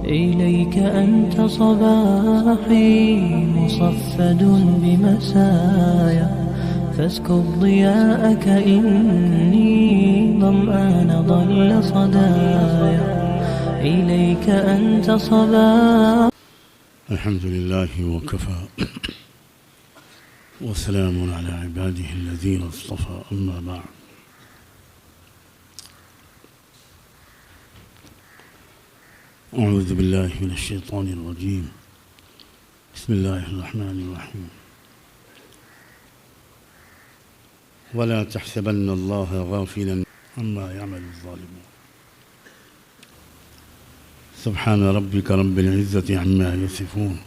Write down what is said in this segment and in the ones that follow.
إليك أنت صباحي مصفد بمسايا فاسكب ضياءك إني ظمآن ضل صدايا إليك أنت صباحي. الحمد لله وكفى وسلام على عباده الذين اصطفى، أما بعد. أعوذ بالله من الشيطان الرجيم. بسم الله الرحمن الرحيم. ولا تحسبن الله غافلا عما يعمل الظالمون. سبحان ربك رب العزة عما يصفون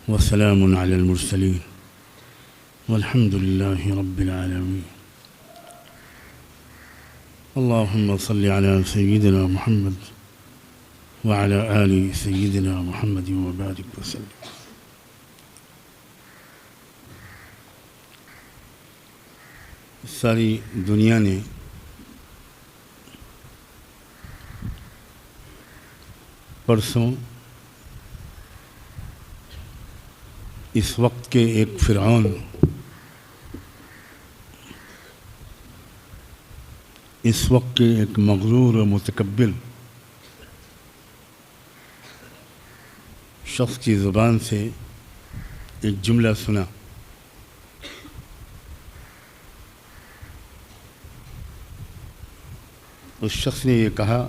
وسلام على المرسلين والحمد لله رب العالمين. اللهم صل على سيدنا محمد وعلى آل سيدنا محمد وبارك وسلم. ساری دنیا نے پرسوں اس وقت کے ایک فرعون، اس وقت کے ایک مغرور و متکبر شخص کی زبان سے ایک جملہ سنا. اس شخص نے یہ کہا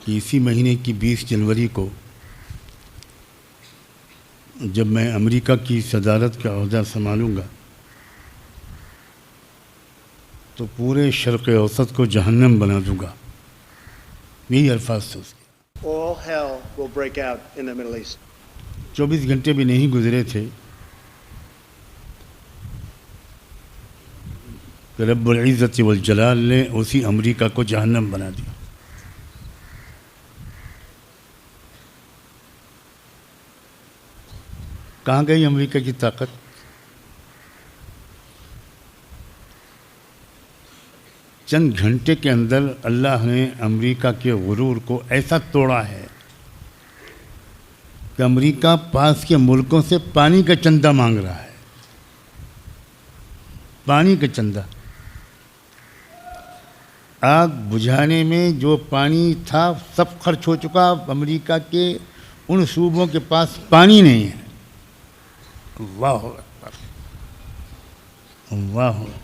کہ اسی مہینے کی 20 جنوری کو جب میں امریکہ کی صدارت کا عہدہ سنبھالوں گا تو پورے شرق اوسط کو جہنم بنا دوں گا. یہی الفاظ تھے اس کے. All hell will break out in the Middle East. 24 گھنٹے بھی نہیں گزرے تھے کہ رب العزت والجلال نے اسی امریکہ کو جہنم بنا دیا. کہاں گئی امریکہ کی طاقت؟ چند گھنٹے کے اندر اللہ نے امریکہ کے غرور کو ایسا توڑا ہے کہ امریکہ پاس کے ملکوں سے پانی کا چندہ مانگ رہا ہے. پانی کا چندہ. آگ بجھانے میں جو پانی تھا سب خرچ ہو چکا. امریکہ کے ان صوبوں کے پاس پانی نہیں ہے. اللہ اکبر، اللہ اکبر.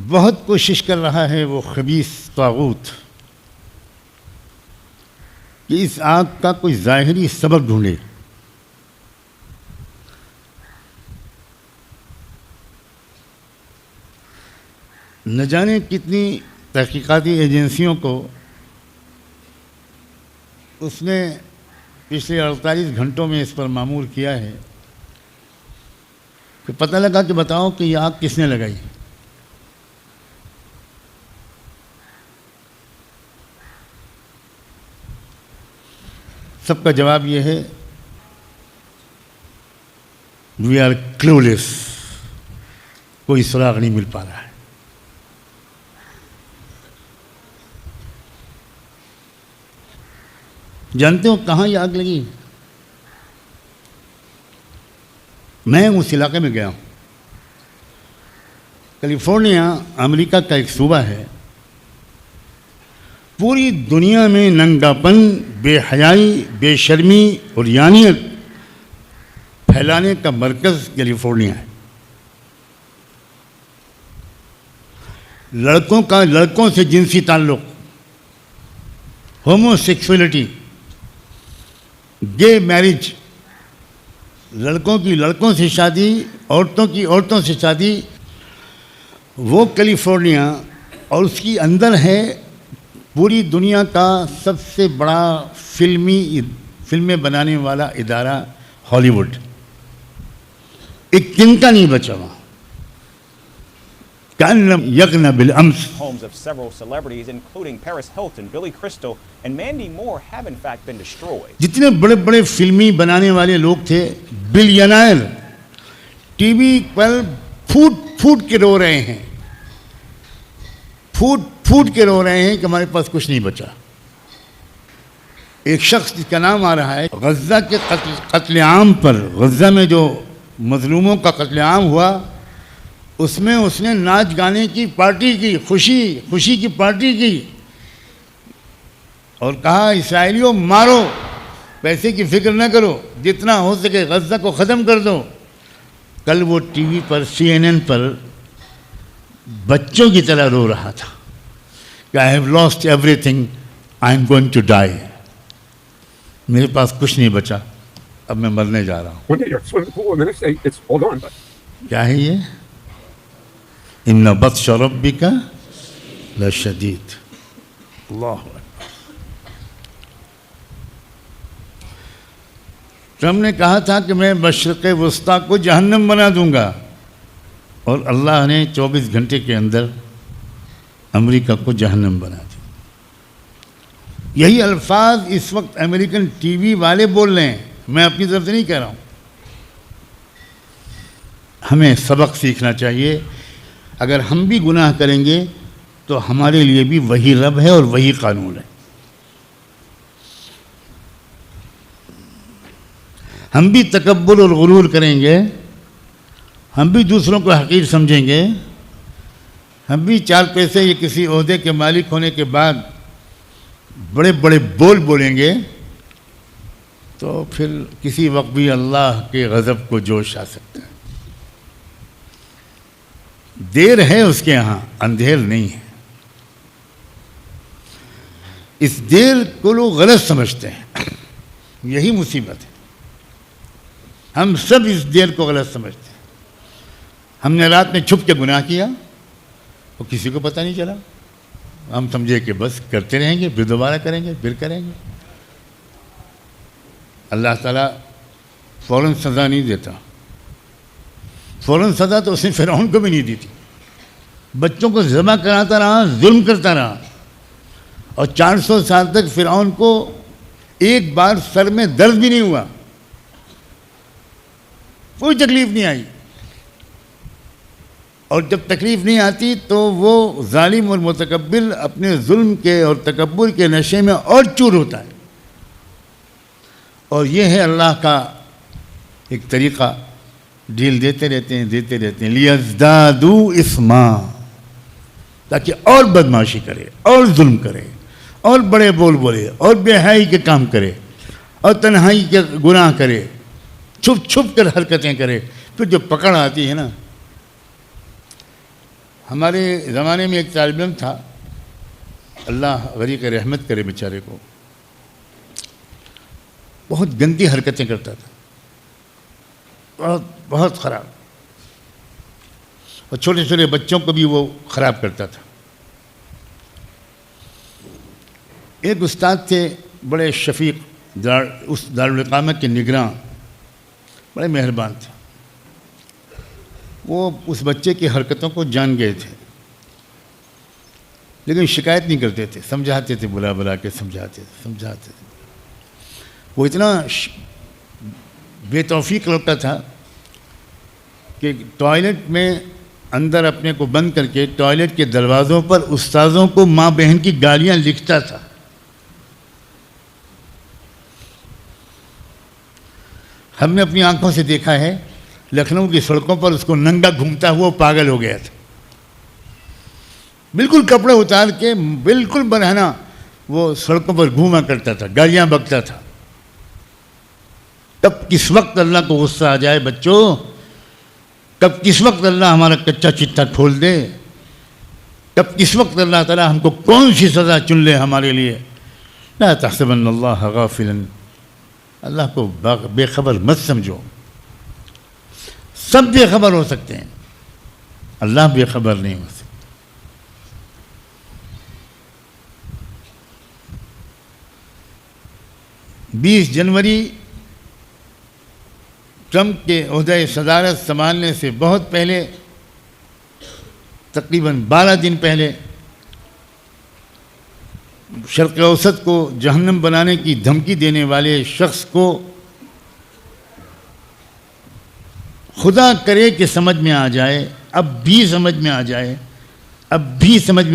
بہت کوشش کر رہا ہے وہ خبیث طاغوت کہ اس آگ کا کوئی ظاہری سبب ڈھونڈے. نہ جانے کتنی تحقیقاتی ایجنسیوں کو اس نے پچھلے 48 گھنٹوں میں اس پر مامور کیا ہے کہ پتہ لگا کہ بتاؤ کہ یہ آگ کس نے لگائی. سب کا جواب یہ ہے وی آر کلولیس. کوئی سراغ نہیں مل پا رہا ہے. جانتے ہو کہاں یہ آگ لگی؟ میں اس علاقے میں گیا ہوں. کیلیفورنیا امریکہ کا ایک صوبہ ہے. پوری دنیا میں ننگاپن، بے حیائی، بے شرمی اور یانیت پھیلانے کا مرکز کیلیفورنیا ہے. لڑکوں کا لڑکوں سے جنسی تعلق، ہومو سیکسولیٹی، گے میرج، لڑکوں کی لڑکوں سے شادی، عورتوں کی عورتوں سے شادی. وہ کیلیفورنیا اور اس کی اندر ہے پوری دنیا کا سب سے بڑا فلمیں بنانے والا ادارہ ہالی ووڈ. ایک تنکا نہیں بچا وہاں. كأن لم يغن بالأمس. Homes of several celebrities, including Paris Hilton, Billy Crystal, and Mandy Moore, have in fact been destroyed. جتنے بڑے بڑے فلمی بنانے والے لوگ تھے، بلینائر، ٹی وی پر پھوٹ پھوٹ کے رو رہے ہیں، پھوٹ پھوٹ کے رو رہے ہیں کہ ہمارے پاس کچھ نہیں بچا. ایک شخص جس کا نام آ رہا ہے، غزہ کے قتل عام پر، غزہ میں جو مظلوموں کا قتل عام ہوا، اس میں اس نے ناچ گانے کی پارٹی کی، خوشی کی پارٹی کی، اور کہا اسرائیلیوں مارو، پیسے کی فکر نہ کرو، جتنا ہو سکے غزہ کو ختم کر دو. کل وہ ٹی وی پر CNN پر بچوں کی طرح رو رہا تھا کہ I have lost everything, I am going to die. میرے پاس کچھ نہیں بچا، اب میں مرنے جا رہا ہوں. One day you're at the swimming pool and the next day it's all gone. But کیا ہے یہ؟ ان بطش ربک لشدید. اللہ اکبر. ٹرمپ نے کہا تھا کہ میں مشرق وسطیٰ کو جہنم بنا دوں گا، اور اللہ نے 24 گھنٹے کے اندر امریکہ کو جہنم بنا دیا. یہی الفاظ اس وقت امریکن ٹی وی والے بول رہے ہیں، میں اپنی طرف سے نہیں کہہ رہا ہوں. ہمیں سبق سیکھنا چاہیے. اگر ہم بھی گناہ کریں گے تو ہمارے لیے بھی وہی رب ہے اور وہی قانون ہے. ہم بھی تکبر اور غرور کریں گے، ہم بھی دوسروں کو حقیر سمجھیں گے، ہم بھی 4 پیسے یا کسی عہدے کے مالک ہونے کے بعد بڑے بڑے بول بولیں گے، تو پھر کسی وقت بھی اللہ کے غضب کو جوش آ سکتا ہے. دیر ہے اس کے ہاں، اندھیر نہیں ہے. اس دیر کو لوگ غلط سمجھتے ہیں، یہی مصیبت ہے. ہم سب اس دیر کو غلط سمجھتے ہیں. ہم نے رات میں چھپ کے گناہ کیا اور کسی کو پتہ نہیں چلا. ہم سمجھے کہ بس کرتے رہیں گے، پھر دوبارہ کریں گے، پھر کریں گے. اللہ تعالیٰ فوراً سزا نہیں دیتا. فوراً سزا تو اس نے فرعون کو بھی نہیں دی تھی. بچوں کو ذبح کراتا رہا، ظلم کرتا رہا، اور 400 سال تک فرعون کو ایک بار سر میں درد بھی نہیں ہوا، کوئی تکلیف نہیں آئی. اور جب تکلیف نہیں آتی تو وہ ظالم اور متکبر اپنے ظلم کے اور تکبر کے نشے میں اور چور ہوتا ہے. اور یہ ہے اللہ کا ایک طریقہ، ڈھیل دیتے رہتے ہیں لیزدادوا اثما، تاکہ اور بدماشی کرے، اور ظلم کرے، اور بڑے بول بولے، اور بے حیائی کے کام کرے، اور تنہائی کے گناہ کرے، چھپ چھپ کر حرکتیں کرے. پھر جو پکڑ آتی ہے نا. ہمارے زمانے میں ایک طالب علم تھا، اللہ غریق رحمت کرے بیچارے کو، بہت گندی حرکتیں کرتا تھا، بہت بہت خراب، اور چھوٹے چھوٹے بچوں کو بھی وہ خراب کرتا تھا. ایک استاد تھے بڑے شفیق، اس دارالقامت کے نگراں، بڑے مہربان تھے. وہ اس بچے کی حرکتوں کو جان گئے تھے، لیکن شکایت نہیں کرتے تھے، سمجھاتے تھے، بلا بلا کے سمجھاتے تھے. وہ اتنا بے توفیق لڑکا تھا کہ ٹوائلٹ میں اندر اپنے کو بند کر کے ٹوائلٹ کے دروازوں پر استاذوں کو ماں بہن کی گالیاں لکھتا تھا. ہم نے اپنی آنکھوں سے دیکھا ہے، لکھنؤ کی سڑکوں پر اس کو ننگا گھومتا ہوا پاگل ہو گیا تھا. بالکل کپڑے اتار کے بالکل برہنہ وہ سڑکوں پر گھوما کرتا تھا، گالیاں بکتا تھا. کب کس وقت اللہ کو غصہ آ جائے بچوں، کب کس وقت اللہ ہمارا کچا چٹا کھول دے، کب کس وقت اللہ تعالیٰ ہم کو کون سی سزا چن لے ہمارے لیے. لا تحسبن اللہ غافلا، اللہ کو بے خبر مت سمجھو. سب بے خبر ہو سکتے ہیں، اللہ بے خبر نہیں ہو سکتا. 20 جنوری ٹرمپ کے عہدۂ صدارت سنبھالنے سے بہت پہلے تقریباً 12 دن پہلے شرق اوسط کو جہنم بنانے کی دھمکی دینے والے شخص کو خدا کرے کہ سمجھ میں آ جائے، اب بھی سمجھ میں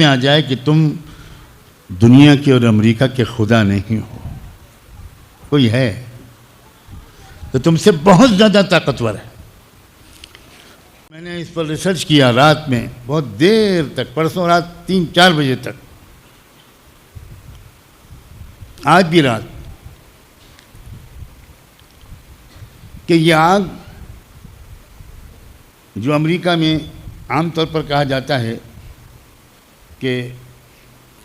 آ جائے کہ تم دنیا کے اور امریکہ کے خدا نہیں ہو، کوئی ہے تو تم سے بہت زیادہ طاقتور ہے۔ میں نے اس پر ریسرچ کیا رات میں بہت دیر تک، پرسوں رات 3-4 بجے تک، آج بھی رات، کہ یہ آگ جو امریکہ میں عام طور پر کہا جاتا ہے کہ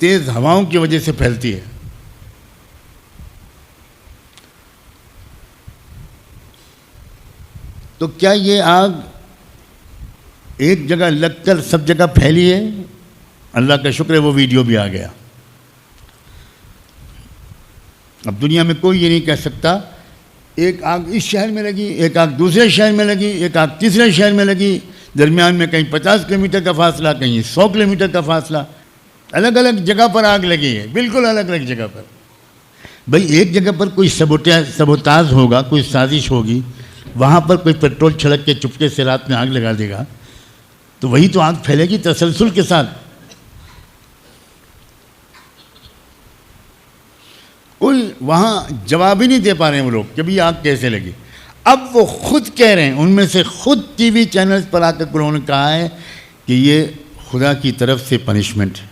تیز ہواؤں کی وجہ سے پھیلتی ہے، تو کیا یہ آگ ایک جگہ لگ کر سب جگہ پھیلی ہے؟ اللہ کا شکر ہے وہ ویڈیو بھی آ گیا۔ اب دنیا میں کوئی یہ نہیں کہہ سکتا ایک آگ اس شہر میں لگی، ایک آگ دوسرے شہر میں لگی، ایک آگ تیسرے شہر میں لگی، درمیان میں کہیں 50 کلومیٹر کا فاصلہ، کہیں 100 کلومیٹر کا فاصلہ، الگ الگ جگہ پر آگ لگی ہے، بالکل الگ الگ جگہ پر۔ بھئی ایک جگہ پر کوئی سبوتاژ ہوگا، کوئی سازش ہوگی، وہاں پر کوئی پیٹرول چھڑک کے چپکے سے رات میں آگ لگا دے گا تو وہی تو آگ پھیلے گی تسلسل کے ساتھ۔ کوئی وہاں جواب ہی نہیں دے پا رہے ہیں وہ لوگ کہ بھی آگ کیسے لگی۔ اب وہ خود کہہ رہے ہیں، ان میں سے خود ٹی وی چینلز پر آ کر انہوں نے کہا ہے کہ یہ خدا کی طرف سے پنشمنٹ ہے،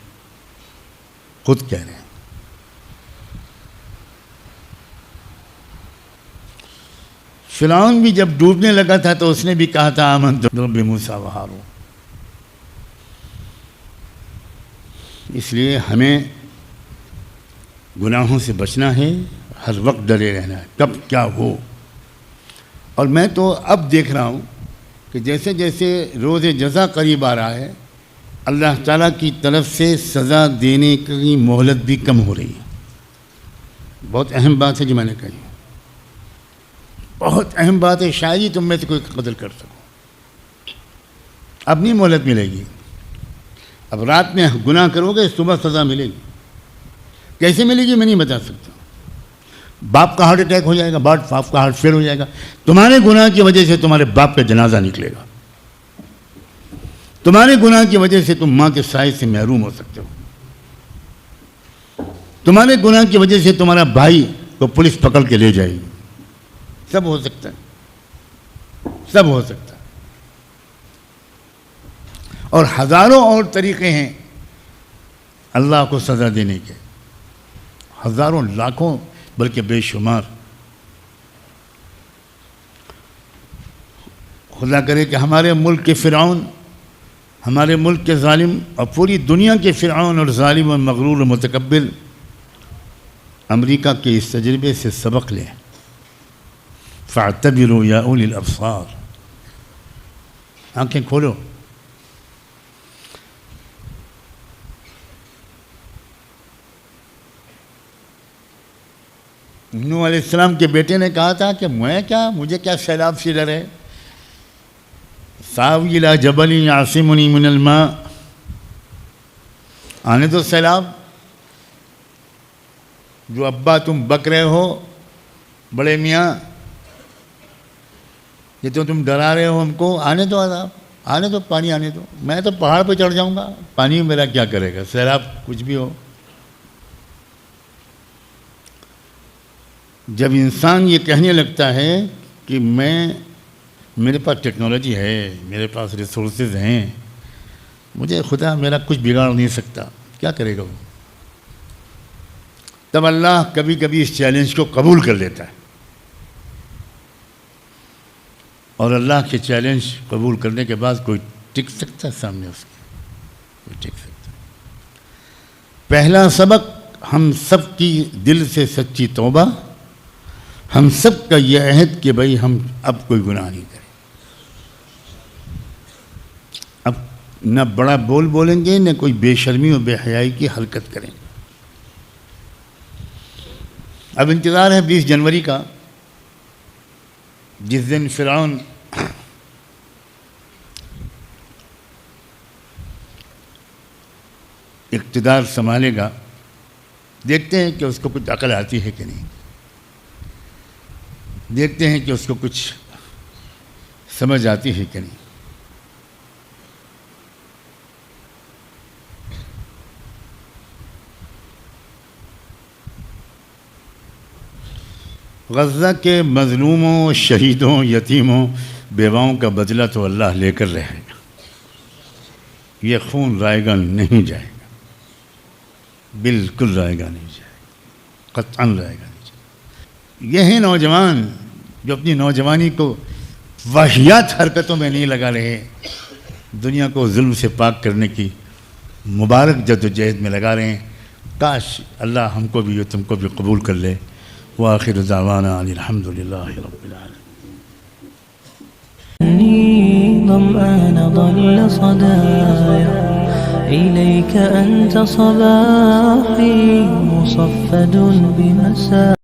خود کہہ رہے ہیں۔ فرعون بھی جب ڈوبنے لگا تھا تو اس نے بھی کہا تھا آمنت برب موسیٰ و ہارون۔ اس لیے ہمیں گناہوں سے بچنا ہے، ہر وقت ڈرے رہنا ہے کب کیا ہو۔ اور میں تو اب دیکھ رہا ہوں کہ جیسے جیسے روز جزا قریب آ رہا ہے، اللہ تعالیٰ کی طرف سے سزا دینے کی مہلت بھی کم ہو رہی ہے۔ بہت اہم بات ہے جو میں نے کہی، بہت اہم بات ہے، شاید ہی تم میں سے کوئی قدر کر سکو۔ اب نہیں مہلت ملے گی، اب رات میں گناہ کرو گے صبح سزا ملے گی۔ کیسے ملے گی میں نہیں بتا سکتا۔ باپ کا ہارٹ اٹیک ہو جائے گا، باپ کا ہارٹ فیل ہو جائے گا، تمہارے گناہ کی وجہ سے تمہارے باپ کا جنازہ نکلے گا، تمہارے گناہ کی وجہ سے تم ماں کے سائے سے محروم ہو سکتے ہو، تمہارے گناہ کی وجہ سے تمہارا بھائی کو پولیس پکڑ کے لے جائے گی۔ سب ہو سکتا ہے، سب ہو سکتا ہے، اور ہزاروں اور طریقے ہیں اللہ کو سزا دینے کے، ہزاروں، لاکھوں، بلکہ بے شمار۔ خدا کرے کہ ہمارے ملک کے فرعون، ہمارے ملک کے ظالم اور پوری دنیا کے فرعون اور ظالم اور مغرور و متکبر امریکہ کے اس تجربے سے سبق لیں۔ فاعتبروا یا اولی الابصار، آنکھیں کھولو۔ نوح علیہ السلام کے بیٹے نے کہا تھا کہ مجھے کیا سیلاب سے ڈر ہے، ساوی الی جبل یعصمنی من الماء، آنے دو سیلاب، جو ابا تم بک رہے ہو بڑے میاں، یہ تو تم ڈرا رہے ہو ہم کو، آنے دو عذاب، آنے دو، پانی آنے دو، میں تو پہاڑ پہ چڑھ جاؤں گا، پانی میرا کیا کرے گا، سیلاب کچھ بھی ہو۔ جب انسان یہ کہنے لگتا ہے کہ میرے پاس ٹیکنالوجی ہے، میرے پاس ریسورسز ہیں، مجھے خدا میرا کچھ بگاڑ نہیں سکتا، کیا کرے گا وہ؟ تب اللہ کبھی کبھی اس چیلنج کو قبول کر لیتا ہے، اور اللہ کے چیلنج قبول کرنے کے بعد کوئی ٹک سکتا ہے سامنے اس کے؟ کوئی ٹک سکتا ہے۔ پہلا سبق ہم سب کی دل سے سچی توبہ، ہم سب کا یہ عہد کہ بھئی ہم اب کوئی گناہ نہیں کریں، اب نہ بڑا بول بولیں گے، نہ کوئی بے شرمی و بے حیائی کی حرکت کریں گے۔ اب انتظار ہے 20 جنوری کا، جس دن فرعون اقتدار سنبھالے گا، دیکھتے ہیں کہ اس کو کچھ عقل آتی ہے کہ نہیں، دیکھتے ہیں کہ اس کو کچھ سمجھ آتی ہے کہ نہیں۔ غزہ کے مظلوموں، شہیدوں، یتیموں، بیواؤں کا بدلہ تو اللہ لے کر رہے گا، یہ خون رائے گا نہیں جائے گا، بالکل رائے گا نہیں جائے گا، قطعاً رائے گا نہیں جائے گا۔ یہ ہیں نوجوان جو اپنی نوجوانی کو واہیات حرکتوں میں نہیں لگا رہے، دنیا کو ظلم سے پاک کرنے کی مبارک جدوجہد میں لگا رہے ہیں۔ کاش اللہ ہم کو بھی اور تم کو بھی قبول کر لے۔ وآخر دعوانا ان الحمد للہ رب العالمین۔ إني ظمآن ضل صدايا إليك أنت صباحي مصفد بمساء